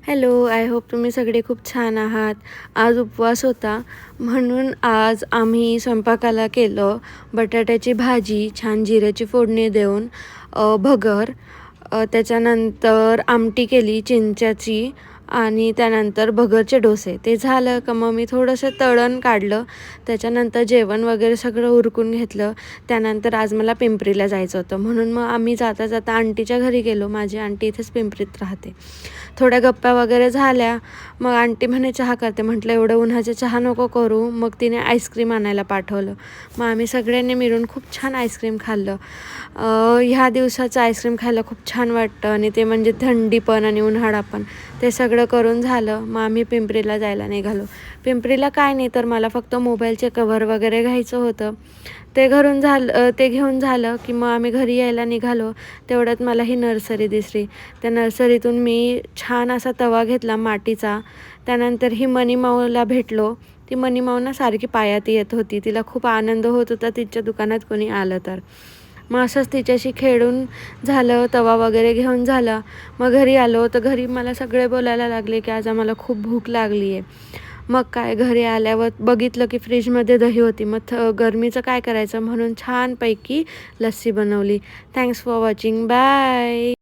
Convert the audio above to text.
Hello, I hope तुम्ही सगळे खूप छान आहात. आज उपवास होता म्हणून आज आम्ही स्वयंपाकाला केलं बटाट्याची भाजी छान जिऱ्याची फोडणी देऊन, भगर, त्याच्यानंतर आमटी केली चिंचाची आणि त्यानंतर भगरचे डोसे. ते झालं का मग मी थोडंसं तळण काढलं. त्याच्यानंतर जेवण वगैरे सगळं उरकून घेतलं. त्यानंतर आज मला पिंपरीला जायचं होतं म्हणून मग आम्ही जाता जाता आंटीच्या घरी गेलो. माझी आंटी इथेच पिंपरीत राहते. थोड्या गप्पा वगैरे झाल्या. मग आंटी म्हणे चहा करते. म्हटलं एवढं उन्हाचे चहा नको करू. मग तिने आईस्क्रीम आणायला पाठवलं. मग आम्ही सगळ्यांनी मिळून खूप छान आईस्क्रीम खाल्लं. ह्या दिवसाचं आईस्क्रीम खायला खूप छान वाटतं आणि ते म्हणजे थंडी पण आणि उन्हाळा पण. ते सगळं करून झालं. मग आम्ही पिंपरीला जायला निघालो. पिंपरीला काय नाही तर मला फक्त मोबाईलचे कव्हर वगैरे घ्यायचं होतं. ते घेऊन झालं की मग आम्ही घरी यायला निघालो. तेवढ्यात मला ही नर्सरी दिसली. त्या नर्सरीतून मी छान असा तवा घेतला मातीचा. त्यानंतर ही मनीमाऊला भेटलो. ती मनीमाऊ ना सारखी पायात येत होती. तिला खूप आनंद होत होता तिच्या दुकानात कोणी आलं तर. मग असंच तिच्याशी खेळून झालं. तवा वगैरे घेऊन झाला. मग घरी आलो तर घरी मला सगळे बोलायला लागले की आज आम्हाला खूप भूक लागली आहे. मग काय घरी आल्यावर बघितलं की फ्रीजमध्ये दही होती. मग गरमीचं काय करायचं म्हणून छानपैकी लस्सी बनवली. Thanks for watching. बाय.